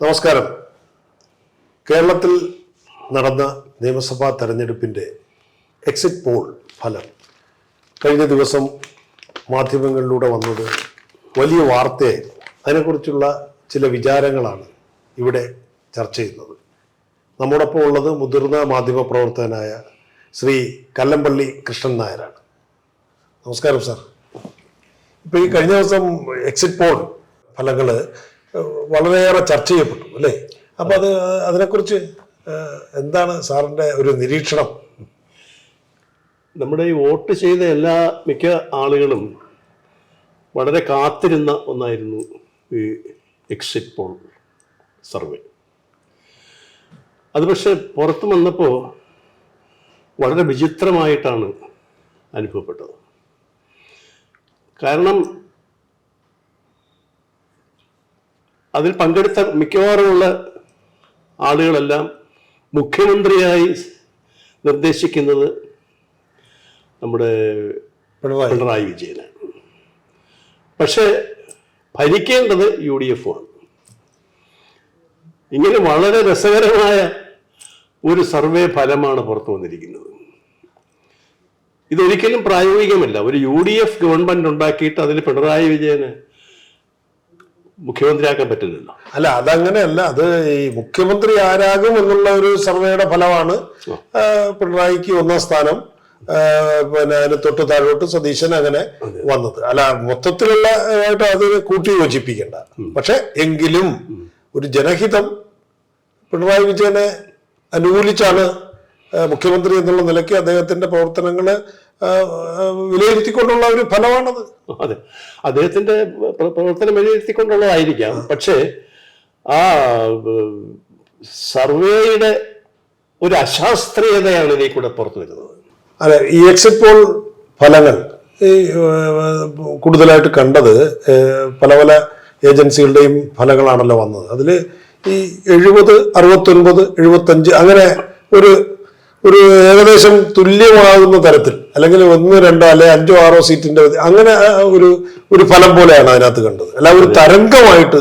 നമസ്കാരം. കേരളത്തിൽ നടന്ന നിയമസഭാ തെരഞ്ഞെടുപ്പിൻ്റെ എക്സിറ്റ് പോൾ ഫലം കഴിഞ്ഞ ദിവസം മാധ്യമങ്ങളിലൂടെ വന്നത് വലിയ വാർത്തയായിരുന്നു. അതിനെക്കുറിച്ചുള്ള ചില വിചാരങ്ങളാണ് ഇവിടെ ചർച്ച ചെയ്യുന്നത്. നമ്മോടൊപ്പം ഉള്ളത് മുതിർന്ന മാധ്യമപ്രവർത്തകനായ ശ്രീ കല്ലമ്പള്ളി കൃഷ്ണൻ നായരാണ്. നമസ്കാരം സാർ. ഇപ്പോൾ ഈ കഴിഞ്ഞ ദിവസം എക്സിറ്റ് പോൾ ഫലങ്ങൾ വളരെയേറെ ചർച്ച ചെയ്യപ്പെട്ടു അല്ലേ? അപ്പം അതിനെക്കുറിച്ച് എന്താണ് സാറിൻ്റെ ഒരു നിരീക്ഷണം? നമ്മുടെ ഈ വോട്ട് ചെയ്ത മിക്ക ആളുകളും വളരെ കാത്തിരുന്ന ഒന്നായിരുന്നു ഈ എക്സിറ്റ് പോൾ സർവേ. അത് പക്ഷെ പുറത്തു വന്നപ്പോൾ വളരെ വിചിത്രമായിട്ടാണ് അനുഭവപ്പെട്ടത്. കാരണം അതിൽ പങ്കെടുത്ത മിക്കവാറുമുള്ള ആളുകളെല്ലാം മുഖ്യമന്ത്രിയായി നിർദ്ദേശിക്കുന്നത് നമ്മുടെ പിണറായി വിജയനാണ്. പക്ഷെ ഭരിക്കേണ്ടത് UDF ആണ്. ഇങ്ങനെ വളരെ രസകരമായ ഒരു സർവേ ഫലമാണ് പുറത്തു വന്നിരിക്കുന്നത്. ഇതൊരിക്കലും പ്രായോഗികമല്ല. ഒരു UDF ഗവൺമെന്റ് ഉണ്ടാക്കിയിട്ട് അതിൽ പിണറായി വിജയന് മുഖ്യമന്ത്രിയാക്കാൻ പറ്റില്ലല്ലോ. അല്ല, അതങ്ങനെയല്ല. അത് ഈ മുഖ്യമന്ത്രി ആരാകും എന്നുള്ള ഒരു സർവേയുടെ ഫലമാണ് പിണറായിക്ക് 1ാം സ്ഥാനം, പിന്നെ അതിന് തൊട്ട് താഴോട്ട് സതീശൻ അങ്ങനെ വന്നത്. അല്ല, മൊത്തത്തിലുള്ള ആയിട്ട് അത് കൂട്ടി യോജിപ്പിക്കേണ്ട. പക്ഷെ എങ്കിലും ഒരു ജനഹിതം പിണറായി വിജയനെ അനുകൂലിച്ചാണ് മുഖ്യമന്ത്രി എന്നുള്ള നിലയ്ക്ക് അദ്ദേഹത്തിന്റെ പ്രവർത്തനങ്ങള് വിലയിരുത്തിക്കൊണ്ടുള്ള ഒരു ഫലമാണത്. അതെ, അദ്ദേഹത്തിന്റെ പ്രവർത്തനം വിലയിരുത്തിക്കൊണ്ടുള്ളതായിരിക്കാം. പക്ഷേ ആ സർവേയുടെ ഒരു അശാസ്ത്രീയതയാണ് ഇതിൽ കൂടെ പുറത്തു വരുന്നത്. അതെ, ഈ എക്സിറ്റ് പോൾ ഫലങ്ങൾ ഈ കൂടുതലായിട്ട് കണ്ടത് പല പല ഏജൻസികളുടെയും ഫലങ്ങളാണല്ലോ വന്നത്. അതിൽ ഈ 70, 69, 75 അങ്ങനെ ഒരു ഏകദേശം തുല്യമാകുന്ന തരത്തിൽ, അല്ലെങ്കിൽ 1, 2 അല്ലെ 5, 6 സീറ്റിന്റെ അങ്ങനെ ഒരു ഫലം പോലെയാണ് അതിനകത്ത് കണ്ടത്. അല്ല, ഒരു തരംഗമായിട്ട്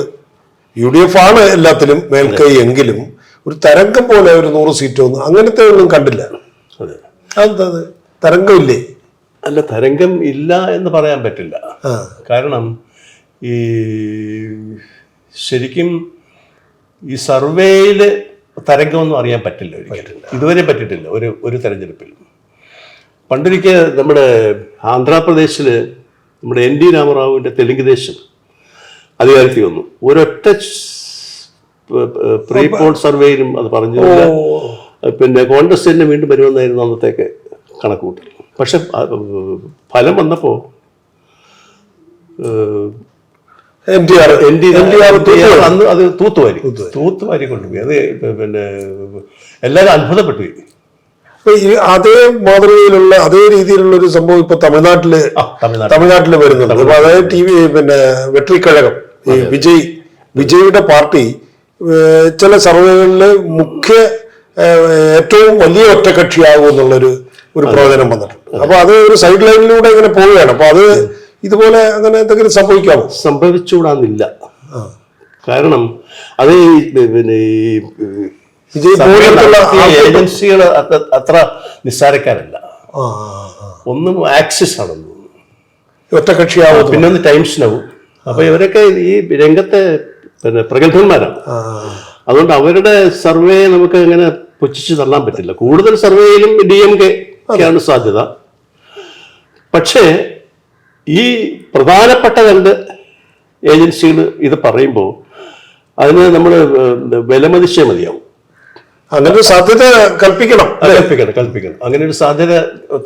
UDF ആണ് എല്ലാത്തിലും മേൽക്കൈ എങ്കിലും ഒരു തരംഗം പോലെ ഒരു 100 സീറ്റോ ഒന്നും അങ്ങനത്തെ ഒന്നും കണ്ടില്ല. അതെന്താ തരംഗമില്ലേ? അല്ല, തരംഗം ഇല്ല എന്ന് പറയാൻ പറ്റില്ല. കാരണം ഈ ശരിക്കും ഈ സർവേയില് തരംഗമൊന്നും അറിയാൻ പറ്റില്ല. ഇതുവരെ പറ്റിയിട്ടില്ല ഒരു തെരഞ്ഞെടുപ്പിൽ. പണ്ടൊരിക്കൽ നമ്മുടെ ആന്ധ്രാപ്രദേശില് നമ്മുടെ NT രാമറാവുവിന്റെ തെലുങ്ക് ദേശം അധികാരത്തിൽ വന്നു. ഒരൊറ്റ പ്രീ പോൾ സർവേയിലും അത് പറഞ്ഞില്ല. പിന്നെ കോൺഗ്രസ് തന്നെ വീണ്ടും വരുമെന്നായിരുന്നു അന്നത്തേക്ക് കണക്കുകൂട്ടൽ. പക്ഷെ ഫലം വന്നപ്പോ അന്ന് അത് തൂത്തുവാരി കൊണ്ടുപോയി. അത് പിന്നെ എല്ലാവരും അത്ഭുതപ്പെട്ടു. അതേ മാതൃകയിലുള്ള അതേ രീതിയിലുള്ള ഒരു സംഭവം ഇപ്പൊ തമിഴ്നാട്ടില് വരുന്നുണ്ട്. അപ്പൊ അതായത് പിന്നെ വെട്രിക്കഴകം, ഈ വിജയുടെ പാർട്ടി ചില സർവേകളില് ഏറ്റവും വലിയ ഒറ്റക്കക്ഷിയാകും എന്നുള്ളൊരു പ്രവചനം വന്നിട്ടുണ്ട്. അപ്പൊ അത് ഒരു സൈഡ് ലൈനിലൂടെ ഇങ്ങനെ പോവുകയാണ്. അപ്പൊ അത് ഇതുപോലെ അങ്ങനെ എന്തെങ്കിലും സംഭവിക്കാമോ? സംഭവിച്ചുകൂടാന്നില്ല. കാരണം അത് പിന്നെ ഏജൻസികൾ അത്ര നിസ്സാരക്കാരല്ല. ഒന്നും ആക്സിസ് ആണെന്ന് ഒറ്റക്കക്ഷിയാവും, പിന്നെ ഒന്ന് ടൈംസ് നൗ. അപ്പൊ ഇവരൊക്കെ ഈ രംഗത്തെ പിന്നെ പ്രഗത്ഭന്മാരാണ്. അതുകൊണ്ട് അവരുടെ സർവേ നമുക്ക് അങ്ങനെ പുച്ഛിച്ച് തള്ളാൻ പറ്റില്ല. കൂടുതൽ സർവേയിലും DMK ക്കാണ് സാധ്യത. പക്ഷേ ഈ പ്രധാനപ്പെട്ട 2 ഏജൻസികൾ ഇത് പറയുമ്പോൾ അതിന് നമ്മൾ വിലമതിച്ചേ മതിയാവും. അങ്ങനെ ഒരു സാധ്യത കൽപ്പിക്കണം. അങ്ങനെ ഒരു സാധ്യത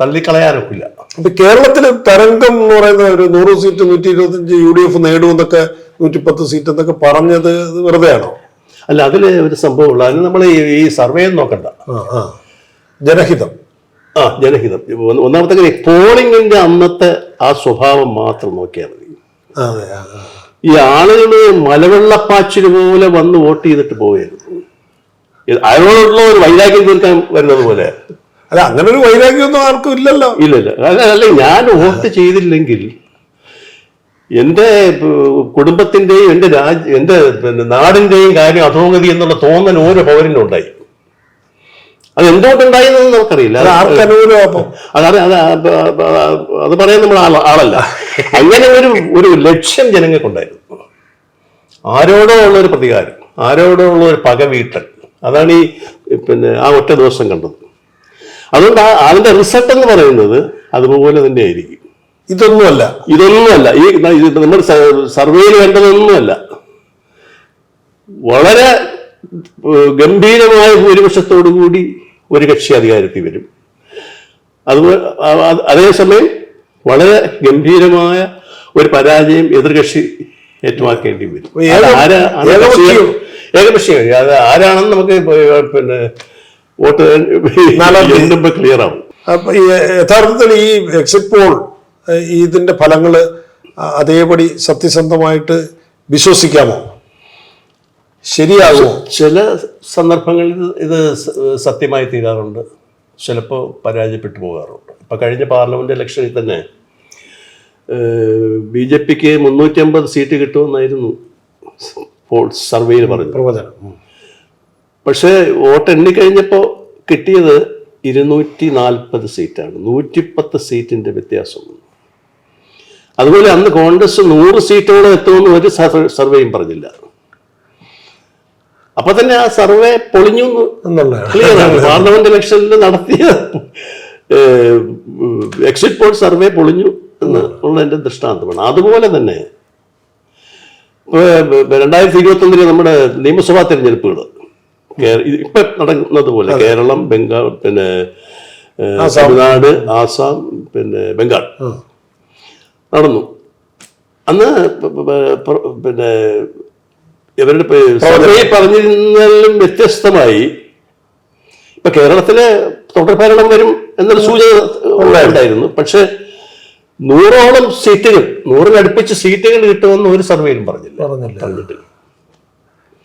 തള്ളിക്കളയാനൊക്കില്ല. അപ്പൊ കേരളത്തില് തരംഗം എന്ന് പറയുന്ന ഒരു 100 സീറ്റ് 125 UDF നേടുമെന്നൊക്കെ 110 സീറ്റ് എന്നൊക്കെ പറഞ്ഞത് വെറുതെയാണോ? അല്ല, അതിൽ ഒരു സംഭവമുള്ള അതിന് നമ്മൾ ഈ സർവേ നോക്കണ്ട. ജനഹിതം. ഒന്നാമത്തെ കാര്യം, പോളിംഗിന്റെ അന്നത്തെ ആ സ്വഭാവം മാത്രം നോക്കിയാൽ മതി. ഈ ആളുകള് മലവെള്ളപ്പാച്ചിൽ പോലെ വന്ന് വോട്ട് ചെയ്തിട്ട് പോവുകയായിരുന്നു. അതിനോടുള്ള ഒരു വൈരാഗ്യം തീർക്കാൻ വരുന്നത് പോലെ. അല്ല, അങ്ങനെ ഒരു വൈരാഗ്യമൊന്നും ആർക്കും ഇല്ലല്ലോ. ഇല്ലല്ല. അല്ല, ഞാൻ വോട്ട് ചെയ്തില്ലെങ്കിൽ എൻ്റെ കുടുംബത്തിൻ്റെയും എൻ്റെ എൻ്റെ നാടിൻ്റെയും കാര്യം അധോഗതി എന്നുള്ള തോന്നൽ ഓരോ പൗരനും ഉണ്ടായി. അത് എന്തുകൊണ്ടുണ്ടായെന്ന് നമുക്കറിയില്ല. അത് പറയാൻ നമ്മൾ ആളല്ല. അങ്ങനെ ഒരു ലക്ഷ്യം ജനങ്ങൾക്കുണ്ടായിരുന്നു. ആരോടോ ഉള്ളൊരു പ്രതികാരം, ആരോടോ ഉള്ള ഒരു പക വീട്ടൽ, അതാണ് ഈ ആ ഒറ്റ ദിവസം കണ്ടത്. അതുകൊണ്ട് അതിന്റെ റിസൾട്ട് എന്ന് പറയുന്നത് അതുപോലെ തന്നെ ആയിരിക്കും. ഇതൊന്നുമല്ല ഈ നമ്മുടെ സർവേയിൽ വേണ്ടതൊന്നുമല്ല. വളരെ ഗംഭീരമായ ഭൂരിപക്ഷത്തോടു കൂടി ഒരു കക്ഷി അധികാരത്തിൽ വരും. അതുപോലെ അതേസമയം വളരെ ഗംഭീരമായ ഒരു പരാജയം എതിർകക്ഷി ഏറ്റുവാക്കേണ്ടി വരും. ഏകപക്ഷീയം അത് ആരാണെന്ന് നമുക്ക് വോട്ട് ക്ലിയർ ആവും. യഥാർത്ഥത്തിൽ ഈ എക്സിറ്റ് പോൾ ഇതിന്റെ ഫലങ്ങൾ അതേപടി സത്യസന്ധമായിട്ട് വിശ്വസിക്കാമോ? ശരിയാകുമോ? ചില സന്ദർഭങ്ങളിൽ ഇത് സത്യമായി തീരാറുണ്ട്, ചിലപ്പോൾ പരാജയപ്പെട്ടു പോകാറുണ്ട്. ഇപ്പൊ കഴിഞ്ഞ പാർലമെന്റ് ഇലക്ഷനിൽ തന്നെ BJPക്ക് 350 സീറ്റ് കിട്ടുമെന്നായിരുന്നു സർവേയിൽ പറഞ്ഞു. പക്ഷേ വോട്ട് എണ്ണിക്കഴിഞ്ഞപ്പോൾ കിട്ടിയത് 240 സീറ്റാണ്. 110 സീറ്റിന്റെ വ്യത്യാസം. അതുപോലെ അന്ന് കോൺഗ്രസ് 100 സീറ്റോളം എത്തുമെന്ന് ഒരു സർവേയും പറഞ്ഞില്ല. അപ്പൊ തന്നെ ആ സർവേ പൊളിഞ്ഞു ക്ലിയറാണ്. പാർലമെന്റ് ഇലക്ഷനിൽ നടത്തിയ എക്സിറ്റ് പോൾ സർവേ പൊളിഞ്ഞു എന്നുള്ളതിന്റെ ദൃഷ്ടാന്തമാണ്. അതുപോലെ തന്നെ 2021 നമ്മുടെ നിയമസഭാ തെരഞ്ഞെടുപ്പുകൾ ഇപ്പൊ നടക്കുന്നത് പോലെ കേരളം, ബംഗാൾ, തമിഴ്നാട്, ആസാം, ബംഗാൾ നടന്നു. അന്ന് ഇവരുടെ സർവേ പറഞ്ഞിരുന്നാലും വ്യത്യസ്തമായി ഇപ്പൊ കേരളത്തിലെ തുടർഭരണം വരും എന്നൊരു സൂചന ഉണ്ടായിരുന്നു. പക്ഷെ 100ഓളം സീറ്റുകൾ, 100-അടുപ്പിച്ച് സീറ്റുകൾ കിട്ടുമെന്ന് ഒരു സർവേയിലും പറഞ്ഞിട്ടില്ല.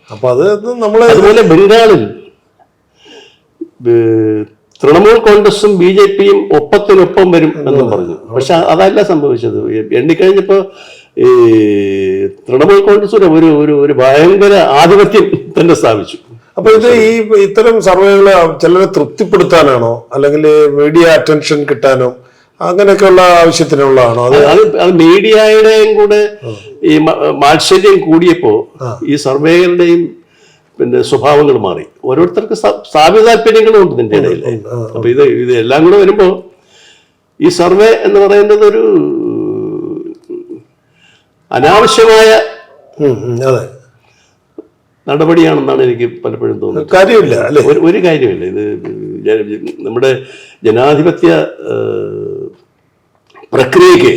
അപ്പൊ അത് നമ്മള് അതുപോലെ ബംഗാളിൽ തൃണമൂൽ കോൺഗ്രസും BJPയും ഒപ്പത്തിനൊപ്പം വരും എന്നും പറഞ്ഞു. പക്ഷെ അതല്ല സംഭവിച്ചത്. എണ്ണിക്കഴിഞ്ഞപ്പോ ഈ തൃണമൂൽ കോൺഗ്രസ് ഒരു ഭയങ്കര ആധിപത്യം തന്നെ സ്ഥാപിച്ചു. അപ്പൊ ഇത് ഇത്തരം സർവേകളെ ചിലരെ തൃപ്തിപ്പെടുത്താനാണോ അല്ലെങ്കിൽ മീഡിയ അറ്റൻഷൻ കിട്ടാനോ അങ്ങനെയൊക്കെയുള്ള ആവശ്യത്തിനുള്ളതാണോ? അത് മീഡിയയുടെയും കൂടെ ഈ മാത്സര്യം കൂടിയപ്പോ ഈ സർവേകളുടെയും സ്വഭാവങ്ങൾ മാറി. ഓരോരുത്തർക്ക് സ്ഥാപിത താല്പര്യങ്ങളും ഉണ്ട് ഇതിന്റെ ഇടയിൽ. അപ്പൊ ഇത് എല്ലാം കൂടെ വരുമ്പോ ഈ സർവേ എന്ന് പറയുന്നത് ഒരു അനാവശ്യമായ നടപടിയാണെന്നാണ് എനിക്ക് പലപ്പോഴും തോന്നുന്നത്. കാര്യമില്ല അല്ലെ? ഒരു കാര്യമില്ല. ഇത് നമ്മുടെ ജനാധിപത്യ പ്രക്രിയക്ക്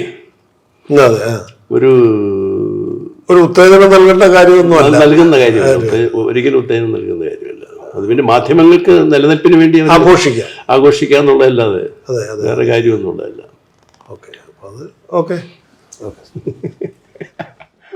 ഒരു ഉത്തേജനം നൽകേണ്ട കാര്യമൊന്നും നൽകുന്ന കാര്യമല്ല. ഒരിക്കലും ഉത്തേജനം നൽകുന്ന കാര്യമല്ല. അത് പിന്നെ മാധ്യമങ്ങൾക്ക് നിലനിൽപ്പിന് വേണ്ടി ആഘോഷിക്കുക എന്നുള്ളതല്ലാതെ വേറെ കാര്യമൊന്നും ഉള്ളതല്ല. ഓക്കെ.